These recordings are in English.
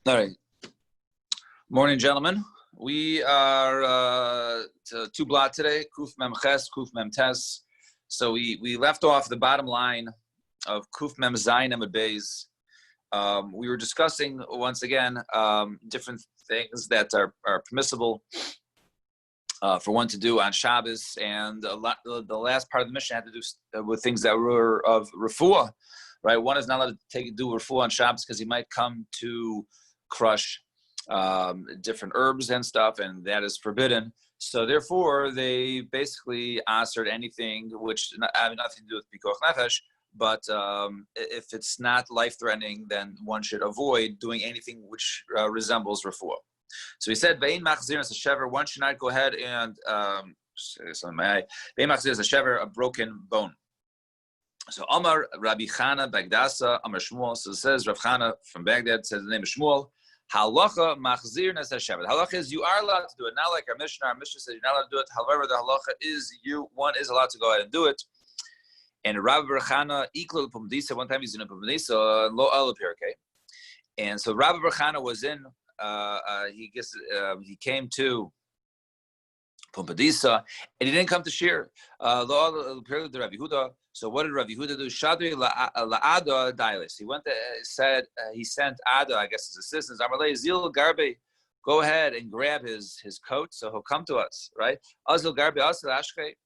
All right. Morning, gentlemen. We are to two blot today, Kuf Mem Ches, Kuf Mem Tes. So we left off the bottom line of Kuf Mem Zayin Amud Beis. We were discussing, once again, different things that are permissible for one to do on Shabbos, and the last part of the mission had to do with things that were of refuah, right? One is not allowed to do refuah on Shabbos because he might come to crush different herbs and stuff, and that is forbidden. So therefore, they basically answered anything which have nothing to do with pikuach nefesh. But if it's not life-threatening, then one should avoid doing anything which resembles refuah. So he said, "Vein machzirnas hashever." One should not go ahead and vein machzirnas hashever, a broken bone. So Amar Rabbi Chana Bagdasa Amar Shmuel. So it says Rav Chana from Baghdad says the name of Shmuel. Halacha machzirnas hashever. The halacha is you are allowed to do it. Not like our Mishnah. Our Mishnah says you're not allowed to do it. However, the halacha is one is allowed to go ahead and do it. And Rabbi Chana equal Pumdisa. One time he's in a Pumdisa lo alapirke. And so Rabbi Chana was in. He came to Pumpadisa, and he didn't come to Shir. So what did Rav Yehuda do? Shadri la'ada dailis. He went to, he sent Ada, I guess his assistants, Amarle Zil Garbe, go ahead and grab his coat, so he'll come to us, right? Azil Garbe Asel Ashke.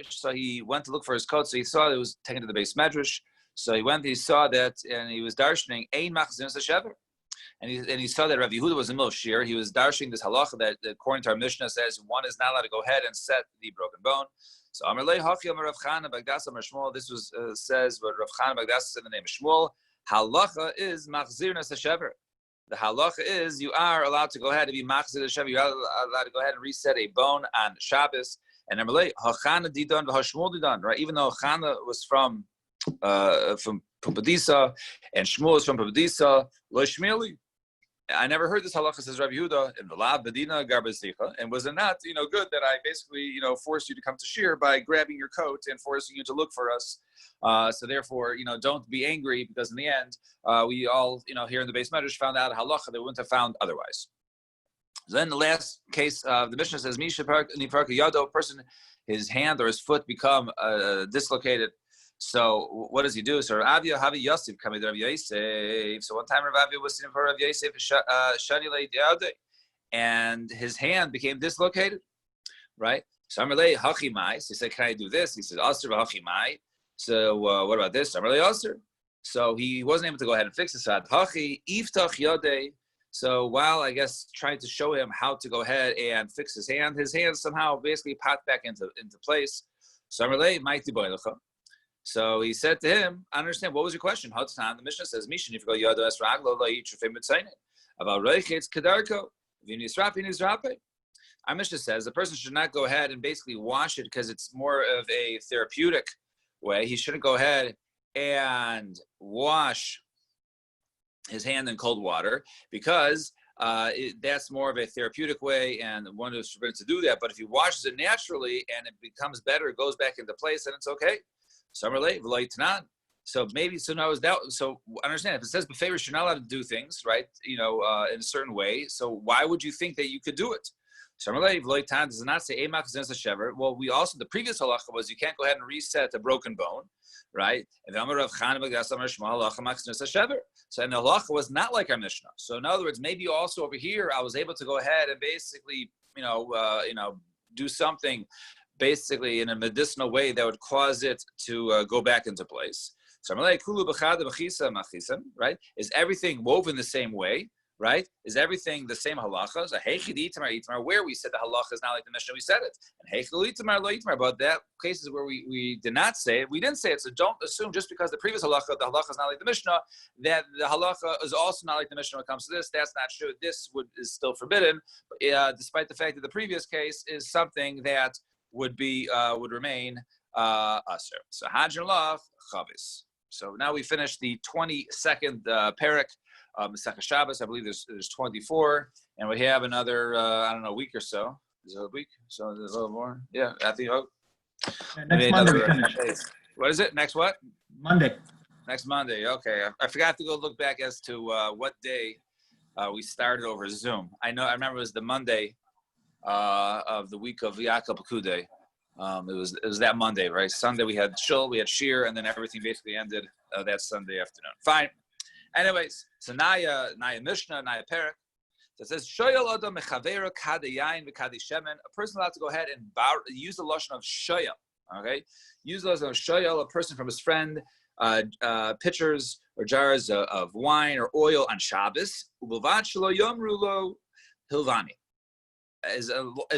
So he went to look for his coat, so he saw it was taken to the base medrash. So he went, he saw that, and he was darshaning Ein Machzirnas Hashever. And he saw that Rav Yehuda was in Shir. He was darshing this halacha that according to our Mishnah says one is not allowed to go ahead and set the broken bone. So Amarlei Hachi Amar Rav Chana Bagdasa Amar Shmuel. This was says what Rav Chana Bagdasa said in the name of Shmuel. Halacha is machzirnas hashever. The halacha is you are allowed to go ahead and be machzir hashever. You are allowed to go ahead and reset a bone on Shabbos. And Amarlei Hachana Didan v'Hashmuel Didan. Right, even though Chana was from Pumpadisa and Shmuel is from Pumpadisa, Lo Shmili. I never heard this halacha, says Rabbi Yehuda, in the Lav Bedina Garbazicha, and was it not, good that I basically, forced you to come to Shir by grabbing your coat and forcing you to look for us. So therefore, don't be angry because in the end, we all, here in the base medrash found out a halacha that we wouldn't have found otherwise. So then the last case, the Mishnah says, Misha Nifarka Yado, a person, his hand or his foot become dislocated. So what does he do? So Avia Havi Yosef coming to Rav Yosef. So one time Rav Avia was sitting for Rav Yosef Shani Deaude, and his hand became dislocated, right? So Amalei Hachimai. So he said, "Can I do this?" He said, "Aser Hachimai." So what about this? Amalei Aser. So he wasn't able to go ahead and fix it. So Hachi Iftach Yode. So while I guess trying to show him how to go ahead and fix his hand somehow basically popped back into place. So Amalei Maiti Boilecha. So he said to him, I understand, what was your question? The Mishnah says, Mishin, if you go Yado Es Raglo, La Yitrufim Mitzainin. About Reichitz Kedarko, Vinisrapi Nizrape. Our Mishnah says the person should not go ahead and basically wash it because it's more of a therapeutic way. He shouldn't go ahead and wash his hand in cold water because that's more of a therapeutic way, and one is forbidden to do that. But if he washes it naturally and it becomes better, it goes back into place, then it's okay. So maybe now is that. So understand if it says befavors, you're not allowed to do things right, in a certain way. So why would you think that you could do it? Does not say well, we also the previous halacha was you can't go ahead and reset a broken bone, right? And the so and the halacha was not like our Mishnah. So in other words, maybe also over here I was able to go ahead and basically do something basically in a medicinal way that would cause it to go back into place. So right? Is everything woven the same way? Right? Is everything the same halacha? Where we said the halacha is not like the Mishnah, we said it. And but that cases where we did not say it, we didn't say it. So don't assume just because the previous halacha, the halacha is not like the Mishnah, that the halacha is also not like the Mishnah when it comes to this. That's not true. This is still forbidden, despite the fact that the previous case is something that would remain aser. So Hajr Lach Chavis. So now we finished the 22nd parak of Masechah Shabbos. I believe there's 24, and we have another week or so. Is it a week? So there's a little more. Yeah, I think. Next Monday we finish. What is it? Next what? Monday. Next Monday. Okay, I forgot to go look back as to what day we started over Zoom. I remember it was the Monday of the week of Yaakov Pekude. It was that Monday, right? Sunday we had shul, we had shir, and then everything basically ended that Sunday afternoon. Fine. Anyways, so Naya Mishnah, Naya Perek. So it says, Shoyal Adam Mechaveira Kade Yain V'Kade Shemen. A person allowed to go ahead and use the lashon of shoyal. Okay, use the lashon of shoyal. A person from his friend, pitchers or jars of wine or oil on Shabbos. U'Bilvad Shelo Yomru Lo Hilvani. As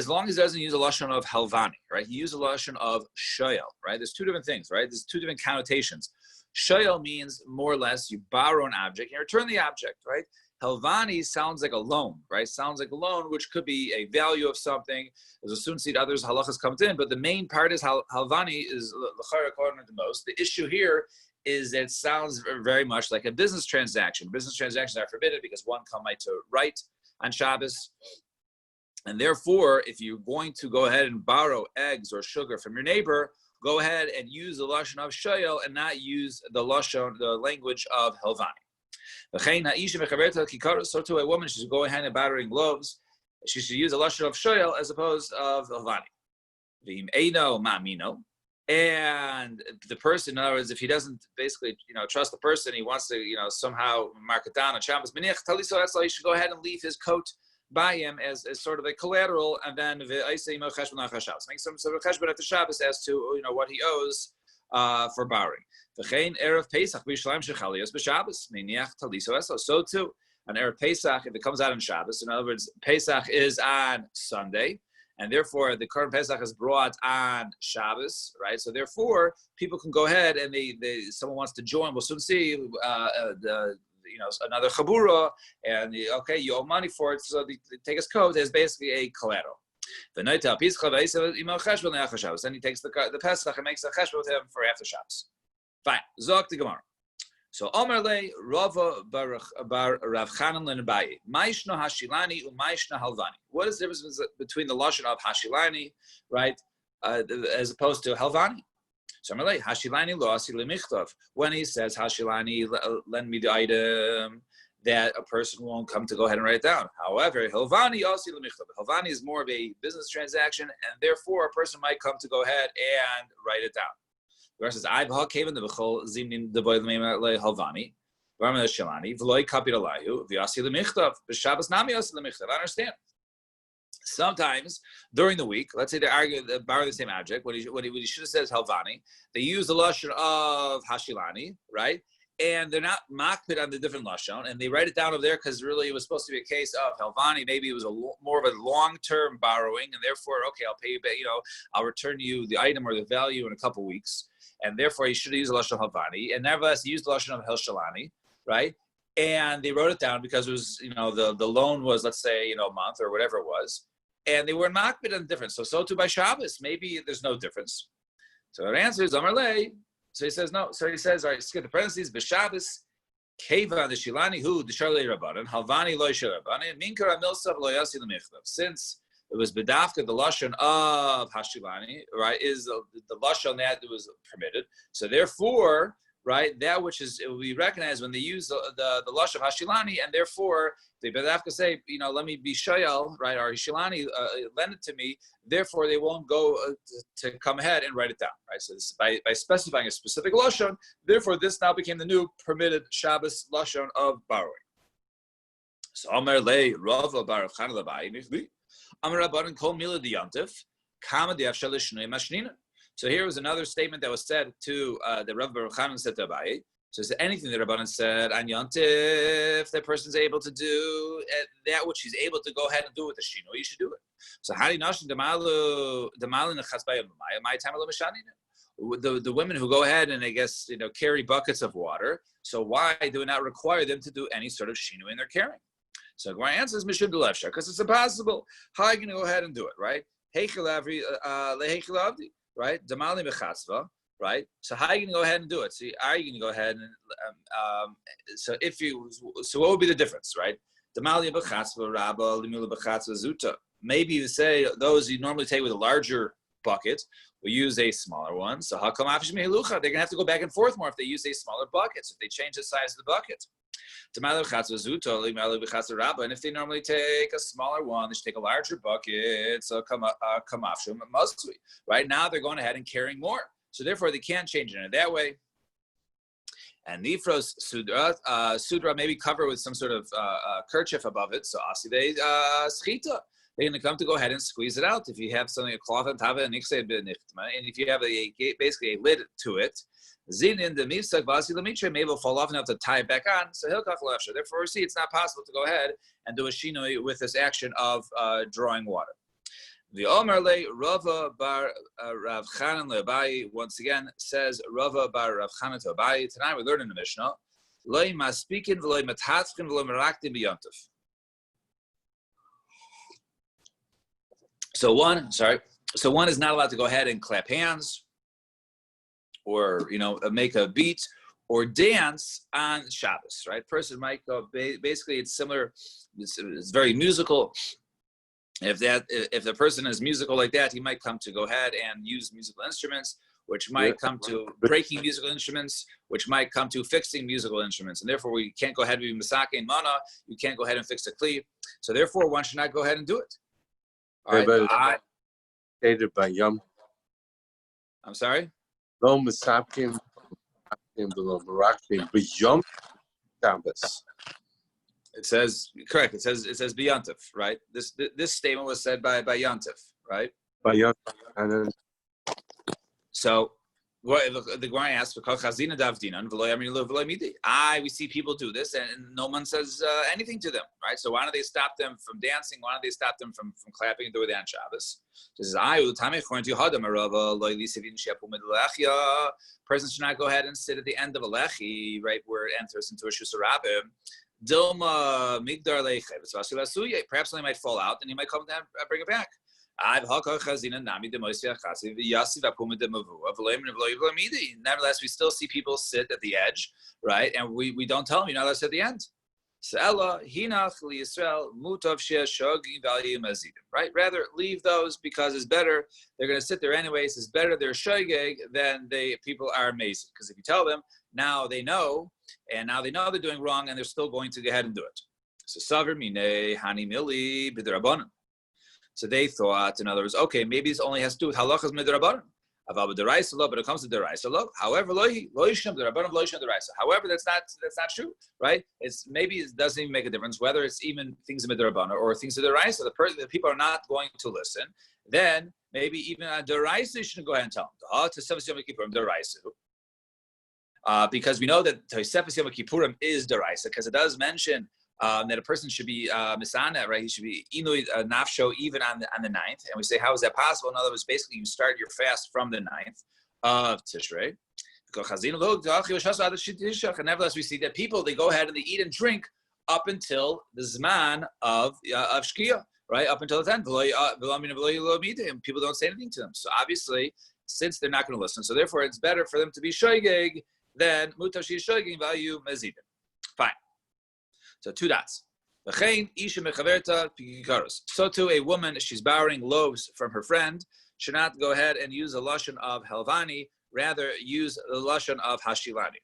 long as he doesn't use a lashon of helvani, right? He used a lashon of shoyal, right? There's two different things, right? There's two different connotations. Shoyal means more or less you borrow an object and you return the object, right? Helvani sounds like a loan, right? Sounds like a loan, which could be a value of something. As soon as others halachas comes in, but the main part is helvani is l'chara according to most. The issue here is that it sounds very much like a business transaction. Business transactions are forbidden because one might to write on Shabbos. And therefore, if you're going to go ahead and borrow eggs or sugar from your neighbor, go ahead and use the lashon of shoyal and not use the language of helvani. So to a woman, she should go ahead and borrowing loaves. She should use a lashon of shoyal as opposed of helvani. And the person, in other words, if he doesn't basically, trust the person, he wants to, somehow mark it down on Shabbos. He should go ahead and leave his coat by him as sort of a collateral, and then make some sort of cheshbon at the Shabbos as to what he owes for borrowing. So too, on Erev Pesach, if it comes out on Shabbos, in other words, Pesach is on Sunday, and therefore the current Pesach is brought on Shabbos, right? So therefore, people can go ahead and someone wants to join. We'll soon see another chabura, and you owe money for it, so they take his coat as basically a collateral. Then he takes the Pesach and makes a cheshbon with him for after Shabbos. Fine. Zok the Gemara. So Omer le Rava bar Rav Chanan len Abaye. Ma'ishna hashilani u'ma'ishna halvani. What is the difference between the lashon of hashilani, right, as opposed to halvani? So Omer le hashilani lo asi lemichtov. When he says hashilani, lend me the item, that a person won't come to go ahead and write it down. However, halvani asi lemichtov. Halvani is more of a business transaction, and therefore a person might come to go ahead and write it down. The verse says, "I came in the bechol zimnim the boy le halvani, varma shalani v'loy kapir alayhu v'yasi lemichtav b'Shabbos nami yasi lemichtav." I understand. Sometimes during the week, let's say they borrow the same object. What he should have said is halvani. They use the lashon of hashilani, right? And they're not makpid on the different lashon, and they write it down over there because really it was supposed to be a case of halvani. Maybe it was more of a long-term borrowing, and therefore, okay, I'll pay you, I'll return you the item or the value in a couple weeks. And therefore, he should have used the lashon halvani, and nevertheless, he used the lashon of helshalani, right? And they wrote it down because it was, the loan was, let's say, a month or whatever it was, and they were not bit on the difference. So too by Shabbos, maybe there's no difference. So our answer is Amar Lei. So he says no. So he says, all right, skip the parentheses. B'Shabbos, Keva the Shilani hu the Sharlei Rabbanan halvani loy Rabbanan minkar amilsav lo yasi l'michtav. Since it was bedafka, the lashon of hashilani, right, is the lashon that was permitted. So therefore, right, that which is, it will be recognized when they use the lashon of hashilani, and therefore they bedafka say, let me be shayal, right, or hashilani, lend it to me. Therefore, they won't go to come ahead and write it down, right? So this, by specifying a specific lashon, therefore this now became the new permitted Shabbos lashon of borrowing. So Amar le Rava bar Chanan l'Abaye nichli. So here was another statement that was said to the Rav Baruch Chanan said to Abaye. So it's anything that Rabbanan said on Yontif, that person's able to do that which he's able to go ahead and do with the shino, you should do it. So Hari Nashin the women who go ahead and carry buckets of water. So why do we not require them to do any sort of shino in their carrying? So my answer is Mishum Delefsha, because it's impossible. How are you going to go ahead and do it, right? Right? Damali mechatzva, right? So how are you going to go ahead and do it? So are you going to go ahead and so what would be the difference, right? Damali mechatzva rabba limula mechatzva zuta. Maybe you say those you normally take with a larger bucket will use a smaller one. So how come they're going to have to go back and forth more if they use a smaller bucket, if they change the size of the bucket. And if they normally take a smaller one, they should take a larger bucket. So right now they're going ahead and carrying more. So therefore they can't change it in that way. And Nifros Sudra maybe cover with some sort of kerchief above it. So Asive Schita. They're going to come to go ahead and squeeze it out. If you have something, a cloth on top of it, and if you have basically a lid to it, Zinin the Mifsak Vasi Lamitra, maybe it'll fall off enough to tie it back on. So he'll kachalefsha. Therefore, we see it's not possible to go ahead and do a shinoi with this action of drawing water. The Omerle Rava bar Rav Chanan le'Abayi once again says Rava bar Rav Chanan to Abayi. Tonight we learn in the Mishnah Loi maspikin v'loi matatzkin v'loi meraktim b'yontif. So one is not allowed to go ahead and clap hands, or make a beat or dance on Shabbos. Right? Person might go. Basically, it's similar. It's very musical. If the person is musical like that, he might come to go ahead and use musical instruments, which might come to breaking musical instruments, which might come to fixing musical instruments, and therefore we can't go ahead and be misake and mana. You can't go ahead and fix a kli. So therefore, one should not go ahead and do it. All right. Stated by Yom. I'm sorry. Lo misapkim below marakim b'yom Shabbos. It says correct. It says b'yantif, right? This statement was said by yantif, right? By Yom, and then so what the Gemara asks for chazina davdinan v'lo yamrin lo v'lo midi. We see people do this, and no one says anything to them, right? So why don't they stop them from dancing? Why don't they stop them from clapping and doing that on Shabbos? This is person should not go ahead and sit at the end of a lechi, right, where it enters into a shusarabim. Dilma migdar lechev. Perhaps something might fall out, and he might come down and bring it back. Nevertheless, we still see people sit at the edge, right? And we don't tell them you're not allowed to sit at the end. Right? Rather, leave those because it's better. They're going to sit there anyways. It's better they're shogeg than people are amazing. Because if you tell them, now they know, and now they know they're doing wrong, and they're still going to go ahead and do it. So saver mine hani mili b'derabanan. So they thought, in other words, okay, maybe this only has to do with halachas midrabanan. But it comes to deraisa law. However, however, that's not true, right? Maybe it doesn't even make a difference whether it's even things of midrabanan or things of deraisa. The people are not going to listen. Then maybe even on deraisa you shouldn't go ahead and tell them. Because we know that Tosefes Yom Kippurim is deraisa, because it does mention that a person should be misana, right? He should be inui nafsho even on the 9th. And we say, how is that possible? In other words, basically you start your fast from the 9th of Tishrei. And nevertheless, we see that people, they go ahead and they eat and drink up until the zman of Shkia, right? Up until the 10th. And people don't say anything to them. So obviously, since they're not going to listen, so therefore it's better for them to be shoygeg than mutav shi shoygeg value mezidin. Fine. So 2 dots. So too, a woman, she's borrowing loaves from her friend, should not go ahead and use the lashon of helvani, rather use the lashon of hashilani.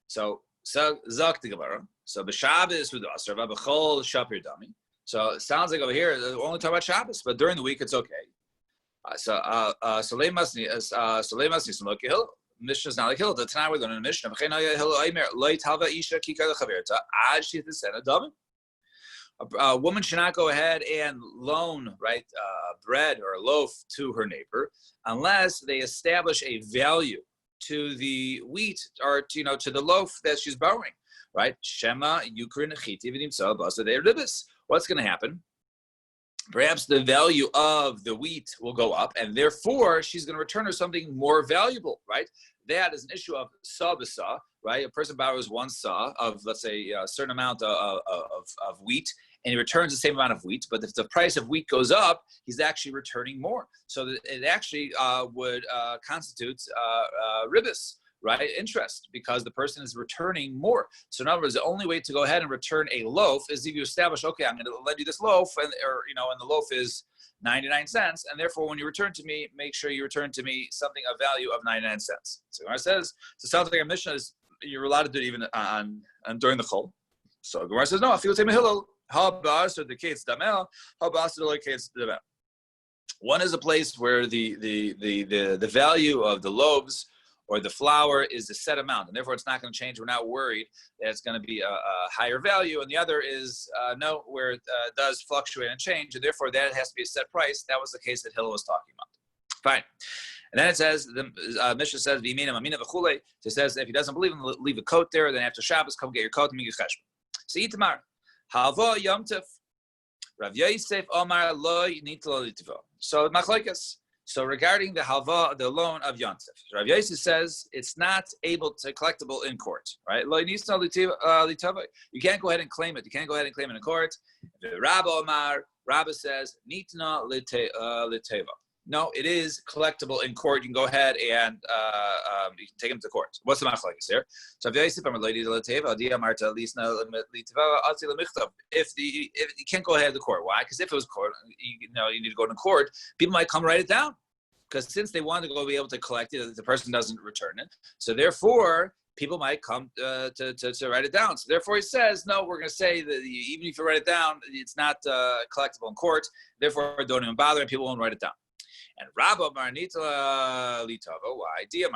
So zak the Gemara. So b'Shabbos v'dasar v'b'chol shapir dami. So it sounds like over here we're only talking about Shabbos, but during the week it's okay. So leimasni some lokihil. Mishnah is not like Hill. The Tanai we're learning in Mishnah. A woman should not go ahead and loan, right, bread or a loaf to her neighbor unless they establish a value to the wheat or to the loaf that she's borrowing, right? Shema yukrin chiti v'nimtza b'asadei ribis. What's going to happen? Perhaps the value of the wheat will go up, and therefore she's going to return her something more valuable, right? That is an issue of saw b'saw, right? A person borrows 1 saw of, let's say, a certain amount of wheat, and he returns the same amount of wheat. But if the price of wheat goes up, he's actually returning more. So that it actually would constitute ribis, right? Interest, because the person is returning more. So in other words, the only way to go ahead and return a loaf is if you establish, okay, I'm going to lend you this loaf, and the loaf is 99 cents, and therefore when you return to me, make sure you return to me something of value of 99 cents. So when it says, so it sounds like our Mishnah is you're allowed to do it even on during the chol. So Gemara says no. Afilu Tema Hillel habas or the case damel habas or the case damel. One is a place where the value of the loaves or the flour is a set amount, and therefore it's not going to change. We're not worried that it's going to be a higher value. And the other is no, where it does fluctuate and change, and therefore that has to be a set price. That was the case that Hillel was talking about. Fine. And then it says, the Mishnah says, it says, if he doesn't believe him, leave a coat there. Then after Shabbos, come get your coat and make your cheshbon. So Itamar, Halva Yom Tov, Rav Yosef Omar Lo Nitlo Litvo. So Machlokes. So regarding the halva, the loan of Yom Tov, Rav Yosef says it's not able to collectible in court, right? Lo Nitlo Litvo. You can't go ahead and claim it. You can't go ahead and claim it in court. Rabba Omar, Rabba says Nitna Liteva. No, it is collectible in court. You can go ahead and you can take him to court. What's the machlokes here? So if you can't go ahead to court, why? Because if it was court, you need to go to court. People might come write it down, because since they want to go be able to collect it, the person doesn't return it. So therefore, people might come to write it down. So therefore, he says, no, we're going to say that even if you write it down, it's not collectible in court. Therefore, don't even bother, and people won't write it down. And Rabba Marnita Litava, why? Because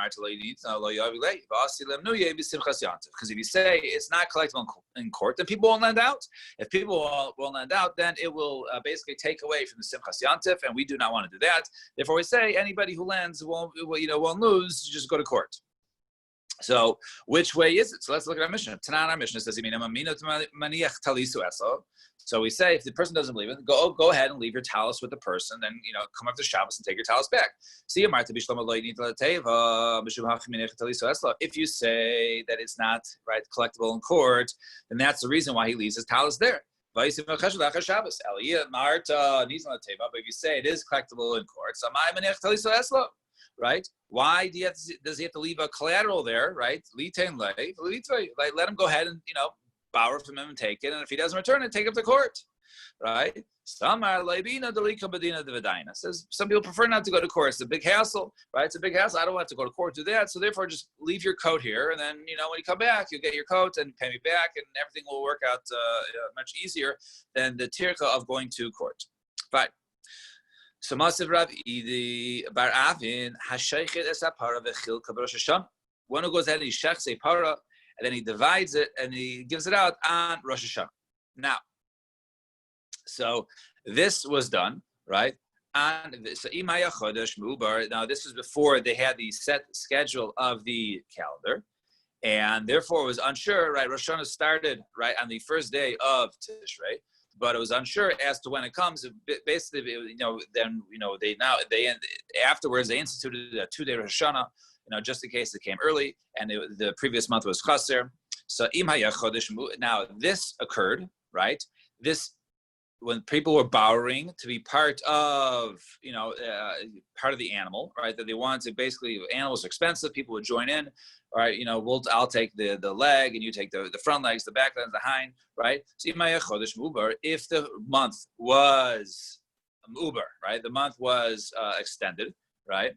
if you say it's not collectible in court, then people won't lend out. If people won't lend out, then it will basically take away from the Simchas Yantif, and we do not want to do that. Therefore, we say anybody who lends won't lose. Just go to court. So, which way is it? So let's look at our Mishnah. Tanan, our Mishnah says, so we say if the person doesn't believe it, go ahead and leave your talus with the person, then come up to Shabbos and take your talus back. If you say that it's not right collectible in court, then that's the reason why he leaves his talus there. But if you say it is collectible in court, right? Why does he have to leave a collateral there, right? Let him go ahead and borrow from him and take it, and if he doesn't return it, take it to court, right? Says some people prefer not to go to court. It's a big hassle, right? It's a big hassle. I don't want to go to court to do that. So therefore, just leave your coat here, and then when you come back, you'll get your coat and pay me back, and everything will work out much easier than the tirka of going to court. Fine. So Masiv Rav Idi Bar Avin Hashaykhet Es HaPara V'Chilka B'Rosh Hashanah. One who goes ahead and he shechs a para, and then he divides it and he gives it out on Rosh Hashanah. Now, so this was done, right? And so Imaya Chodesh Mubar. Now this was before they had the set schedule of the calendar, and therefore it was unsure, right? Rosh Hashanah started right on the first day of Tishrei, but it was unsure as to when it comes. Basically, afterwards they instituted a 2-day Rosh Hashanah, just in case it came early, and the previous month was Chaser. So now this occurred, right? This when people were borrowing to be part of, part of the animal, right? That they wanted to basically, animals are expensive. People would join in, all right? I'll take the leg, and you take the front legs, the back legs, the hind, right? So if the month was uber, right? The month was extended, right?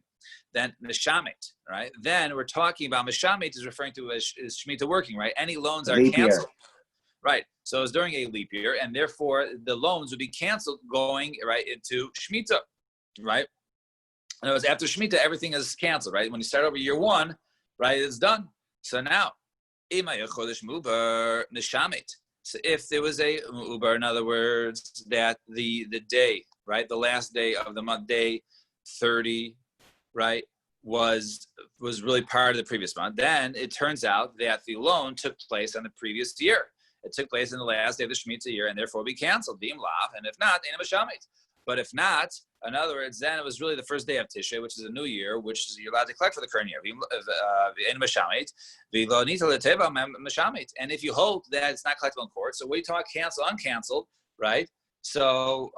Then Meshamit, right? Then we're talking about Meshamit is referring to as Shemitah working, right? Any loans are canceled. Right. So it's during a leap year, and therefore the loans would be canceled going right into Shemitah, right? And it was after Shemitah, everything is canceled, right? When you start over year 1, right, it's done. So now, so if there was a uber, in other words, that the day, right, the last day of the month, day 30, right, was really part of the previous month, then it turns out that the loan took place on the previous year. It took place in the last day of the Shemitah year, and therefore be canceled. And if not, but if not, in other words, then it was really the first day of Tishrei, which is a new year, which is you're allowed to collect for the current year. And if you hold that it's not collectible in court, so what do you talk cancel, uncanceled, right? So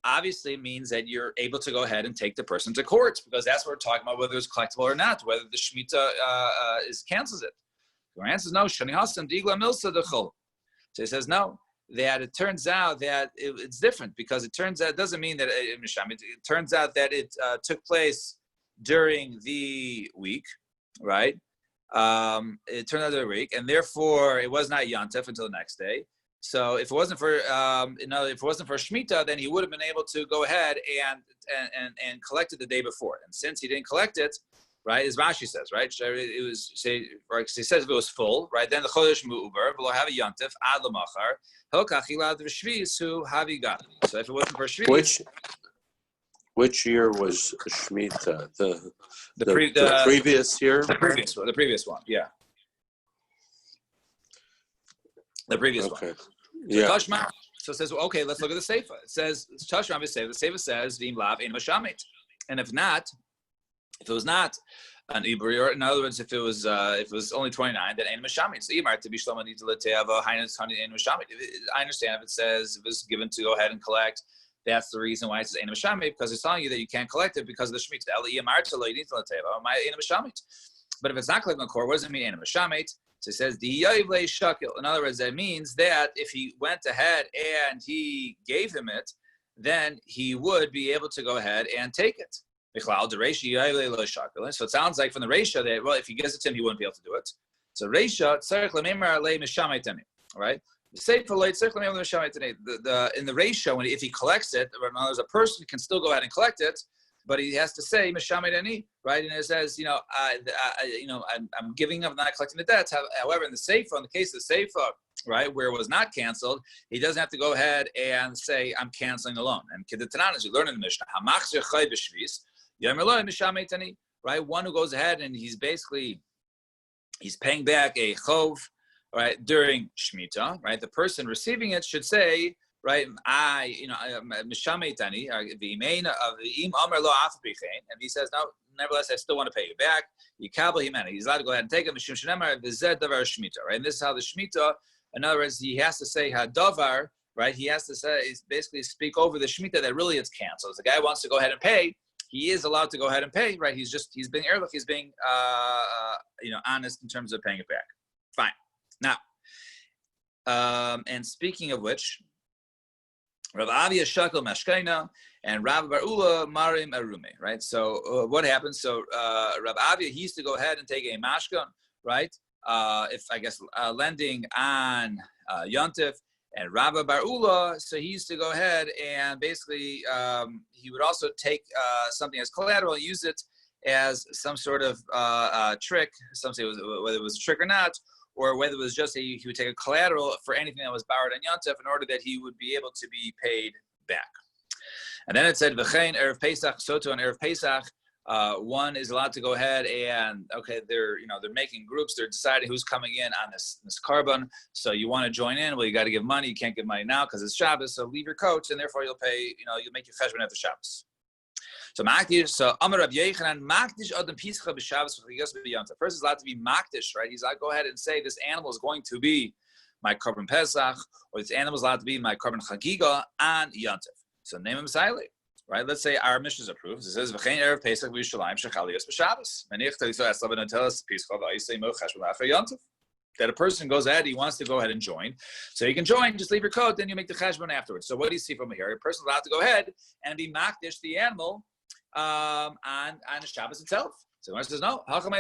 obviously it means that you're able to go ahead and take the person to court, because that's what we're talking about, whether it's collectible or not, whether the Shemitah cancels it. The answer is no. So he says no. That it turns out that it's different, because it doesn't mean that it turns out that it took place during the week, right? it turned out to be a week, and therefore it was not Yontif until the next day. So if it wasn't for Shemitah, then he would have been able to go ahead and collect it the day before. And since he didn't collect it, right, as Rashi says, right, it was he says if it was full, right, then the chodesh mu'uber v'lo have a Yontif ad l'machar hilkach hilad v'shvis hu havi gat. So if it wasn't for Shvis, which year was Shemitah? The previous year? The previous one, yeah. The previous one. Yeah. Tashma. So it says, well, okay, let's look at the Seifa. It says, Tashma, the Seifa says, V'im lav ein mashamit. And if it was not an Ibri, or in other words, if it was only 29, then ein mashamit. So Imar to be Shlomo needs to let Teava Hainas Hani ein mashamit. I understand if it says it was given to go ahead and collect. That's the reason why it says ein mashamit, because it's telling you that you can't collect it because of the Shemitah. Imar to let Teava my ein mashamit. But if it's not collecting the core, what does it mean ein mashamit? So it says the Yaivle Shakil. In other words, that means that if he went ahead and he gave him it, then he would be able to go ahead and take it. So it sounds like from the Reisha that, well, if he gives it to him, he wouldn't be able to do it. So Reisha, right? In the Reisha, if he collects it, in other words, a person can still go ahead and collect it, but he has to say Mishamitani, right? And it says, I'm giving up, not collecting the debts. However, in the Seifa, in the case of the Seifa, right, where it was not canceled, he doesn't have to go ahead and say, I'm canceling the loan. And Kedetanan, as you learn in the Mishnah, right? One who goes ahead and he's paying back a chov, right, during Shemitah, right? The person receiving it should say, right, and he says, no, nevertheless, I still want to pay you back. He's allowed to go ahead and take it. Right, and this is how the Shemitah, in other words, he has to say hadavar, right? He has to say, is basically speak over the Shemitah that really it's canceled. If the guy wants to go ahead and pay, he is allowed to go ahead and pay, right? He's being ehrlich, he's being honest in terms of paying it back. Fine. Now, and speaking of which, Rav Avia Shakel Mashkaina and Rav Bar Ula Marim Arume, right? So what happens? So Rav Avia, he used to go ahead and take a mashkan, right? Lending on Yontif, and Rav Bar Ula, so he used to go ahead and basically he would also take something as collateral and use it as some sort of trick. Some say whether it was a trick or not, or whether it was just he would take a collateral for anything that was borrowed on Yontif in order that he would be able to be paid back. And then it said, V'chein Erev Pesach, Soto and Erev Pesach, one is allowed to go ahead and, okay, they're making groups, they're deciding who's coming in on this carbon. So you want to join in, well, you got to give money. You can't give money now because it's Shabbos, so leave your coat, and therefore you'll pay, you'll make your cheshbon after Shabbos. So Amar Rabbi Yechanan, Makdish Adam Pischa b'Shabbos v'Chagigas b'Yontif. First is allowed to be Makdish, right? He's allowed to go ahead and say this animal is going to be my carbon Pesach, or this animal is allowed to be my carbon Chagiga on Yontif. So name him Siley, right? Let's say our mission is approved. It says V'chein Erev Pesach v'Yishalayim shechaligas b'Shabbos. That a person goes ahead, he wants to go ahead and join. So you can join, just leave your coat, then you make the cheshbon afterwards. So what do you see from here? A person is allowed to go ahead and be Makdish the animal on the Shabbos itself. So one says, no. However,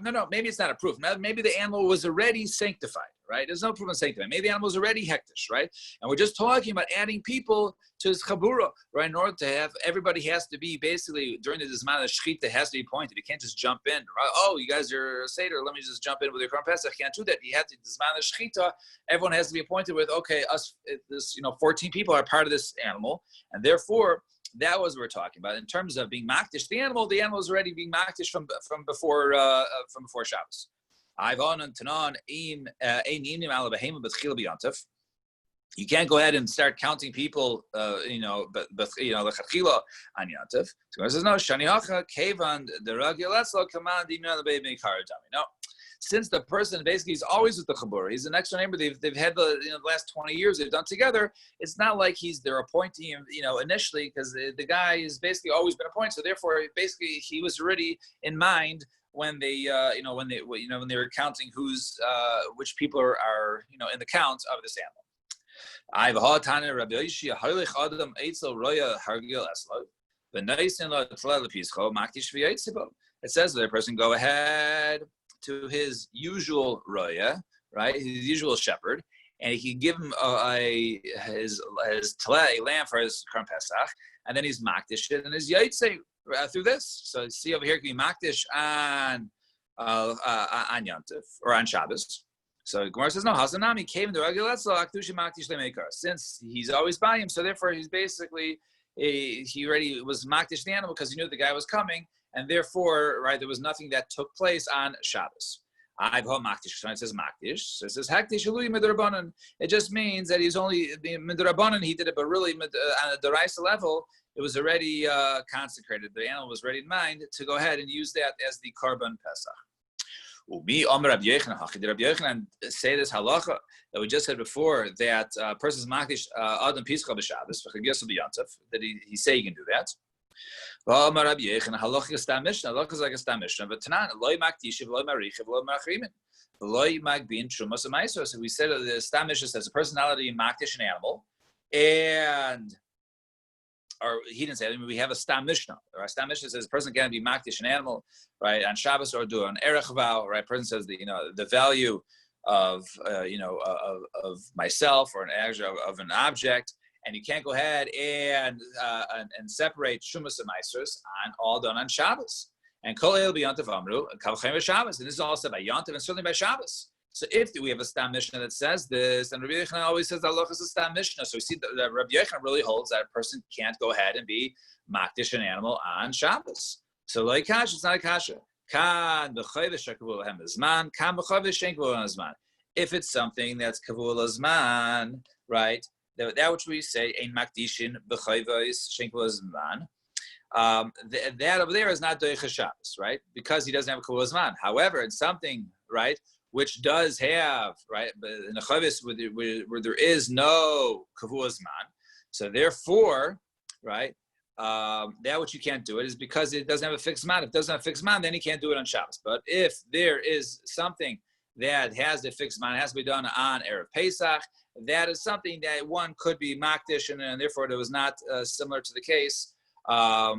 no, maybe it's not a proof. Maybe the animal was already sanctified, right? There's no proof in sanctified. Maybe the animal was already hektish, right? And we're just talking about adding people to his chabura, right? In order to have, everybody has to be basically, during the Zman of Shechita, has to be appointed. You can't just jump in, right? Oh, you guys are a Seder, let me just jump in with your Korban Pesach. Can't do that. You have to, the Zman of Shechita, everyone has to be appointed with, okay, us, 14 people are part of this animal, and therefore, that was what we're talking about. In terms of being makdish, the animal is already being makdish from before Shabbos. You can't go ahead and start counting people, but lechatchila on Yantif. So it says no. Shanihacha kevan deragil etzlo command the baby karadami. No. Since the person basically is always with the chabura, he's the next door neighbor. They've had the last 20 years they've done together. It's not like they're appointing him initially, because the guy is basically always been appointed. So therefore, basically he was already in mind when they when they were counting which people are in the count of this animal. It says that a person go ahead to his usual roya, right? His usual shepherd, and he can give him his a lamb for his Karm Pesach, and then he's makdish it and his yaitse through this. So see over here, can be makdish on Yontif or on Shabbos. So Gemara says no. Hasanami came to Agilatza Akdushi Makdish Lemeikar. Since he's always by him, so therefore he's basically he already was makdish the animal because he knew the guy was coming, and therefore right there was nothing that took place on Shabbos. I've heard makdish. So it says makdish. So it says hakdish elui midrabanan. It just means that he's only the midrabanan. He did it, but really on a deraisa level, it was already consecrated. The animal was ready in mind to go ahead and use that as the korban pesach. Ubi Amar Rabbi Yochanan. Did Rabbi Yochanan say this halacha that we just said before that person's makdish adam pischa b'Shabbos that he say you can do that. Amar Rabbi Yochanan halacha is stam mishnah. Halacha is like a stam mishnah. But tanan loy makdishiv loy marichiv loy machrimin loy magbin trumas amaisos. So we said the stam mishnah says a personality makdish an animal, and or he didn't say it. I mean, we have a stam mishnah. Or a stam mishnah says a person can be makdish an animal, right, on Shabbos or do an erech vow, right? Person says the value of of myself or an of an object, and you can't go ahead and separate shumas and maasros on all done on Shabbos. And kol el b'yontav amru kavchem b'Shabbos, and this is also by yontav and certainly by Shabbos. So if we have a stam mishnah that says this, and Rabbi Yochanan always says that halacha is a stam mishnah, so we see that Rabbi Yochanan really holds that a person can't go ahead and be makdish an animal on Shabbos. So like kasha, it's not a kasha. Kan b'chayvish kavul hemazman, kan b'chayvish shein kavul hemazman. If it's something that's kavul hazman, right? That which we say ein makdishin b'chayvish shein kavul hazman. That over there is not doich Shabbos, right? Because he doesn't have kavul hazman. However, it's something, right, which does have, right, but in a chavis where there is no kavua zman, so therefore, right, that which you can't do it is because it doesn't have a fixed zman. If it doesn't have a fixed zman, then you can't do it on Shabbos. But if there is something that has a fixed zman, it has to be done on Erev Pesach, that is something that one could be makdish, and therefore it was not similar to the case of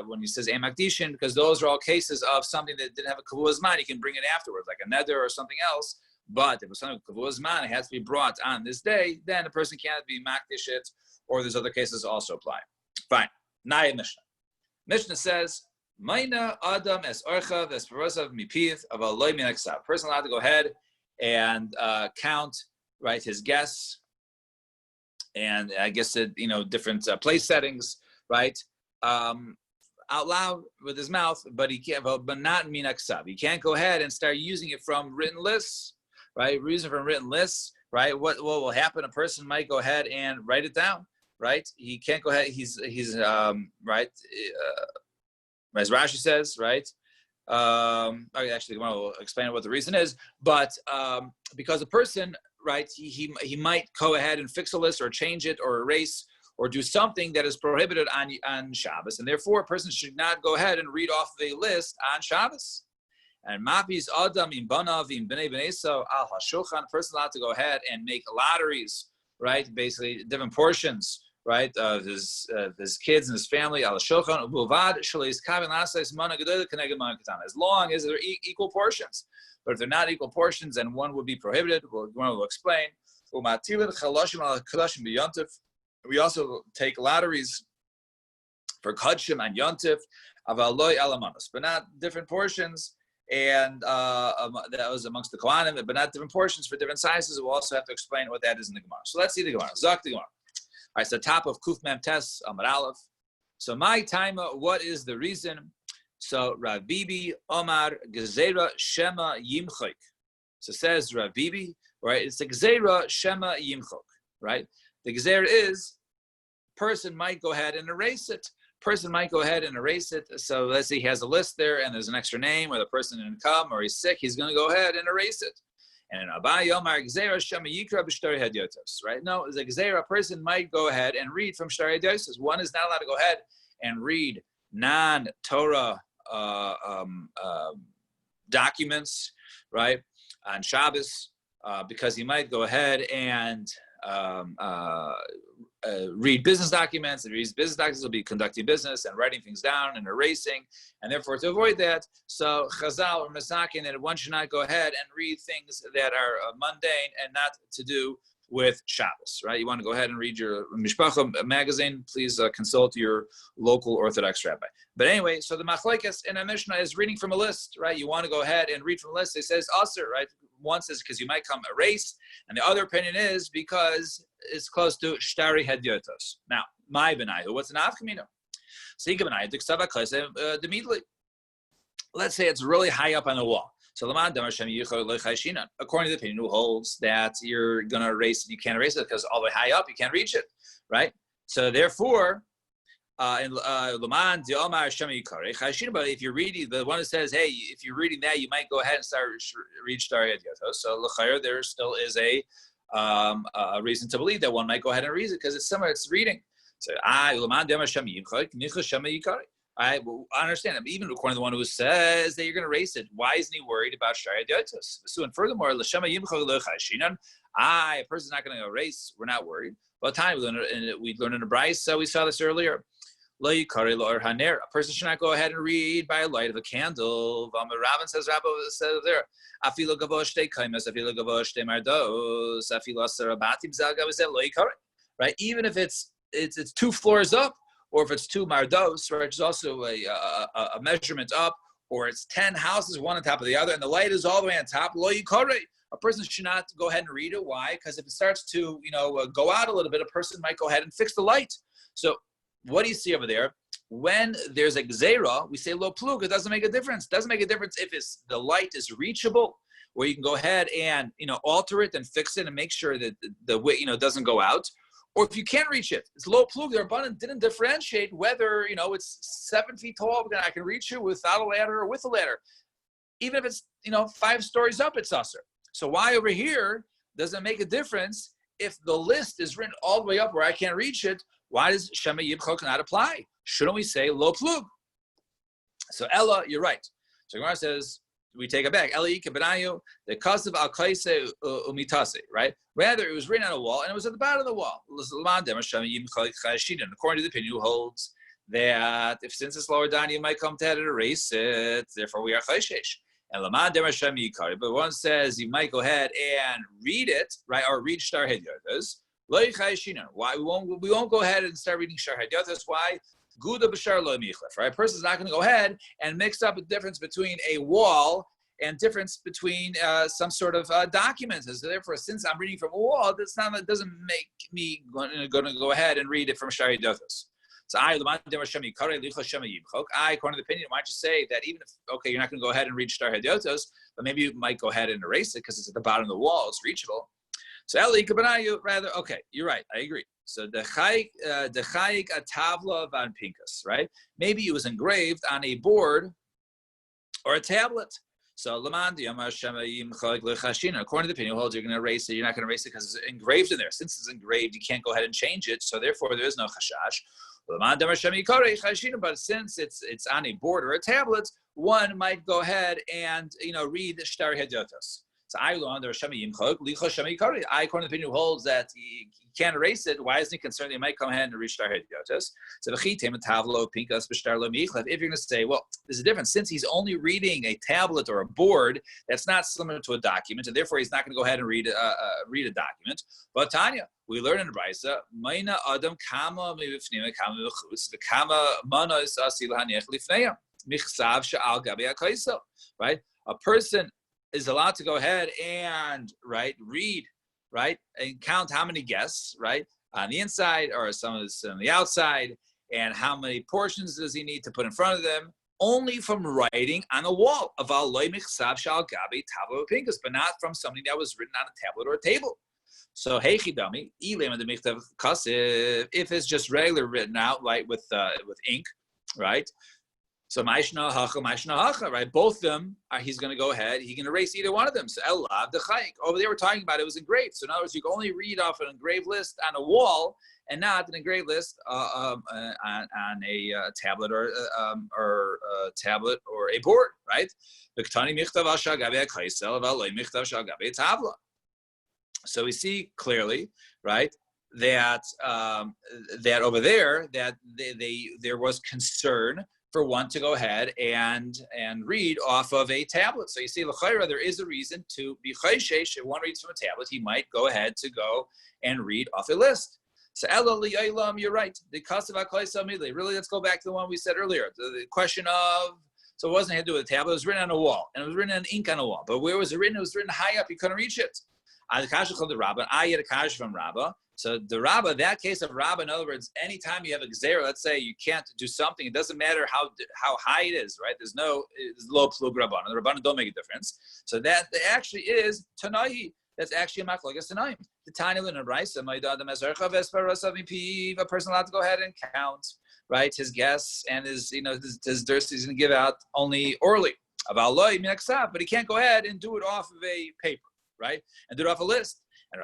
when he says amakdishin, because those are all cases of something that didn't have a kavua zman. You can bring it afterwards, like a neder or something else. But if it was something with kavua zman, it has to be brought on this day. Then a person can't be makdish it, or there's other cases also apply. Fine. Naya Mishnah. Mishnah says, "Mayna adam es orchav es perosav mipith of a loy min aksav." Person allowed to go ahead and count, right, his guests, and I guess different place settings, right. Out loud with his mouth, but he can't. But not min aksav. He can't go ahead and start using it from written lists, right? Using from written lists, right? What will happen? A person might go ahead and write it down, right? He can't go ahead. He's right. As Rashi says, right? Actually, I will explain what the reason is, but because a person, right, he might go ahead and fix a list or change it or erase or do something that is prohibited on Shabbos, and therefore a person should not go ahead and read off the list on Shabbos. And mapis adam im banav im bnei bneiso al hashulchan, a person allowed to go ahead and make lotteries, right? Basically, different portions, right, of his kids and his family al hashulchan uvad shaleis kavin lasais mana gedolah keneged mana katana, as long as they're equal portions. But if they're not equal portions, then one would be prohibited. We'll explain. Umatilin chalashim al kadashim b'yontif. We also take lotteries for Kadshim and Yontif, Avaloi Alamanos, but not different portions. And that was amongst the Kohanim, but not different portions for different sizes. We'll also have to explain what that is in the Gemara. So let's see the Gemara. Zak the Gemara. All right, so top of Kuf Mem Tes Amar Aleph. So my time, what is the reason? So Rav Bibi Omar Gezerah Shema Yimchok. So says Rav Bibi, right? It's the Gezerah Shema Yimchok, right? The Gezer is, person might go ahead and erase it. So let's say he has a list there and there's an extra name, or the person didn't come, or he's sick, he's going to go ahead and erase it. And in Abai Yomar Gezer Shema Yikra B'Shtari Hadyotos, right? No, as a Gezer, a person might go ahead and read from Shtari Hadyotos. One is not allowed to go ahead and read non-Torah documents, right, on Shabbos, because he might go ahead and read business documents. If he reads business documents, he'll be conducting business and writing things down and erasing. And therefore, to avoid that, so Chazal or Masakin, that one should not go ahead and read things that are mundane and not to do with Shabbos, right? You want to go ahead and read your Mishpacha magazine, please consult your local Orthodox rabbi. But anyway, so the Machlokes in a Mishnah is reading from a list, right? You want to go ahead and read from a list. It says Aser, right? One says because you might come erase, and the other opinion is because it's close to Shtari Hedyotos. Now, my Benayu, what's an Avkamino? Sika Benayu, Diksava Klese, immediately. Let's say it's really high up on the wall. So, according to the opinion who holds that you're going to erase it, you can't erase it because all the way high up, you can't reach it, right? So, therefore, but if you're reading, the one that says, hey, if you're reading that, you might go ahead and reach Star Yadyatos. So, there still is a reason to believe that one might go ahead and read it because it's similar, it's reading. So, I understand him. Even according to the one who says that you're going to erase it, why isn't he worried about Shari Diotos? So, and furthermore, a person's not going to erase. We're not worried. Well, time we learned in the Bryce, so we saw this earlier. A person should not go ahead and read by a light of a candle. Rabban says there. Right? Even if it's 2 floors up, or if it's 2 mardos, right, which is also a measurement up, or it's 10 houses, one on top of the other, and the light is all the way on top, lo yikare. A person should not go ahead and read it. Why? Because if it starts to, go out a little bit, a person might go ahead and fix the light. So what do you see over there? When there's a gzeira, we say lo plug. It doesn't make a difference. It doesn't make a difference if the light is reachable, where you can go ahead and, alter it and fix it and make sure that the way, doesn't go out. Or if you can't reach it, it's low plug. The Rabbanan didn't differentiate whether, it's 7 feet tall, then I can reach it without a ladder or with a ladder. Even if it's, 5 stories up, it's usher. So why over here does it make a difference if the list is written all the way up where I can't reach it? Why does Shema Yibchok not apply? Shouldn't we say low plug? So Ella, you're right. So Gemara says, we take it back. Ella Ika Benayu, the kasav al kaise umitase, right? Rather, it was written on a wall, and it was at the bottom of the wall. According to the opinion who holds that since it's lower down, you might come to erase it. Therefore, we are chayshesh. And Laman Demar Shem Yikari, but one says you might go ahead and read it, right, or read Shtar Hedyotas. Why we won't go ahead and start reading Shtar Hedyotas? Why? Guda b'shar lo michlef, right? A person's not going to go ahead and mix up a difference between a wall and difference between some sort of document. So therefore, since I'm reading from a wall, that doesn't make me going to go ahead and read it from Shtar Hedyotas. So according to the opinion, why don't you say that even if, you're not going to go ahead and read Shtar Hedyotos, but maybe you might go ahead and erase it because it's at the bottom of the wall, it's reachable. So Eli Kabanayu, rather, you're right, I agree. So the Chayik Atavla van Pinkas, right? Maybe it was engraved on a board or a tablet. So according to the opinion, holds you're going to erase it. You're not going to erase it because it's engraved in there. Since it's engraved, you can't go ahead and change it. So therefore, there is no chashash. But since it's on a board or a tablet, one might go ahead and read the Shtar Hedyotos. So according to the opinion who holds that you can't erase it, why isn't he concerned they might come ahead and read Shtar Hedyotos? So if you're going to say, well, there's a difference. Since he's only reading a tablet or a board, that's not similar to a document, and therefore he's not going to go ahead and read a document. But Tanya, we learn in the Brisa, Maina Adam Kama Mivifnima Kama Vichutz, the Kama Mana is Asil Hanech Lifneim, Michsav Sha'al Gabi HaKaisel, right? A person is allowed to go ahead and read, and count how many guests, on the inside or some on the outside, and how many portions does he need to put in front of them, only from writing on a wall, but not from something that was written on a tablet or a table. So heichidami, if it's just regular written out, with ink, right? So ma'ishna hacha, right? Both of them he's going to go ahead. He can erase either one of them. So elav dechayik. Over there, we're talking about it was engraved. So in other words, you can only read off an engraved list on a wall, and not an engraved list on a tablet or a board, right? So we see clearly, right, that that over there that there was concern for one to go ahead and read off of a tablet. So you see, l'chayra, there is a reason to be chayshesh. If one reads from a tablet, he might go ahead to go and read off a list. So you're right. The kasav ha'klaisa midlei. Really, let's go back to the one we said earlier. The question of, so it wasn't had to do with a tablet. It was written on a wall, and it was written in ink on a wall. But where was it written? It was written high up. You couldn't reach it. I had a kash from Rabbah. So the Rabbah, that case of Rabbah, in other words, anytime you have a gzera, let's say you can't do something, it doesn't matter how high it is, right? There's low plug Rabbanan. The Rabbanan don't make a difference. So that actually is Tanai. That's actually a machlokes Tanaim. The Tanya in a Brisa, a person allowed to go ahead and count, right? His guess and his dirt he's going to give out only orally. But he can't go ahead and do it off of a paper, right? And do it off a list. And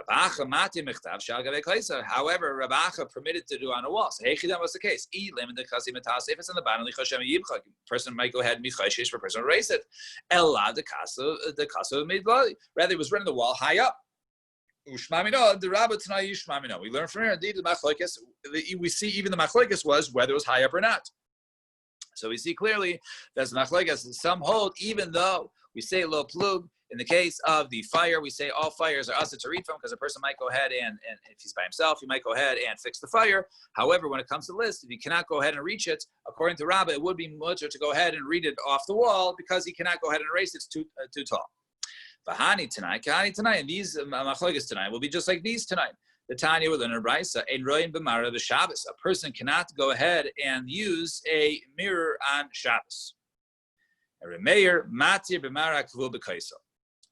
however, Rabacha permitted to do on a wall. So what's the case? If it's on the bottom, the person might go ahead and be chayshish for a person to erase it. Rather, it was written on the wall high up. We learn from here. Indeed, the machlokes. We see even the machlokes was whether it was high up or not. So we see clearly that's machlokes. Some hold, even though we say lo plug. In the case of the fire, we say all fires are usher to read from because a person might go ahead and if he's by himself, he might go ahead and fix the fire. However, when it comes to list, if he cannot go ahead and reach it, according to Rabbah, it would be mutter to go ahead and read it off the wall because he cannot go ahead and erase it. It's too tall. Kahani tonight, and these machlokes tonight will be just like these tonight. The Tanya will learn a brisa. A person cannot go ahead and use a mirror on Shabbos.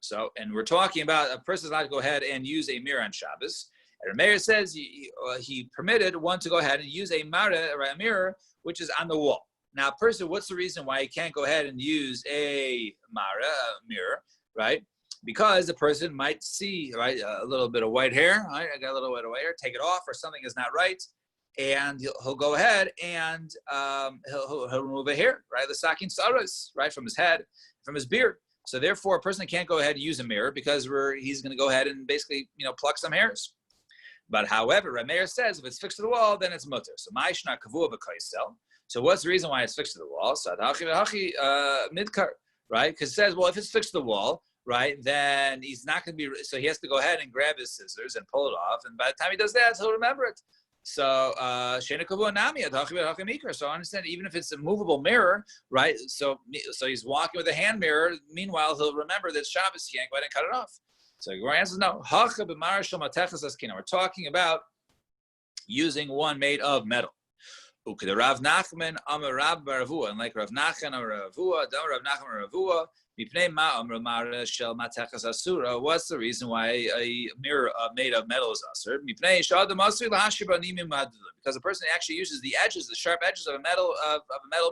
So, and we're talking about a person allowed to go ahead and use a mirror on Shabbos. And Meir says he permitted one to go ahead and use a mirror, which is on the wall. Now, a person, what's the reason why he can't go ahead and use a mirror, right? Because the person might see, right, a little bit of white hair. Right? I got a little bit of white hair. Take it off, or something is not right, and he'll go ahead and he'll remove a hair, right? The sakin saras, right, from his head, from his beard. So therefore, a person can't go ahead and use a mirror because he's going to go ahead and basically, pluck some hairs. But however, Rameir says if it's fixed to the wall, then it's mutter. So ma'ishna kavua b'kaisel. So what's the reason why it's fixed to the wall? So midkar, right? Because it says, well, if it's fixed to the wall, right, then he's not going to be. So he has to go ahead and grab his scissors and pull it off, and by the time he does that, he'll remember it. So so I understand even if it's a movable mirror, right? So he's walking with a hand mirror. Meanwhile, he'll remember that Shabbos he can't go ahead and cut it off. So the answer is no. We're talking about using one made of metal. Rav Nachman Amar Rav Baravua, and like Rav Nachman or Ravua, Rav Nachman or Ravua. What's the reason why a mirror made of metal is asur? Because a person actually uses the sharp edges of a metal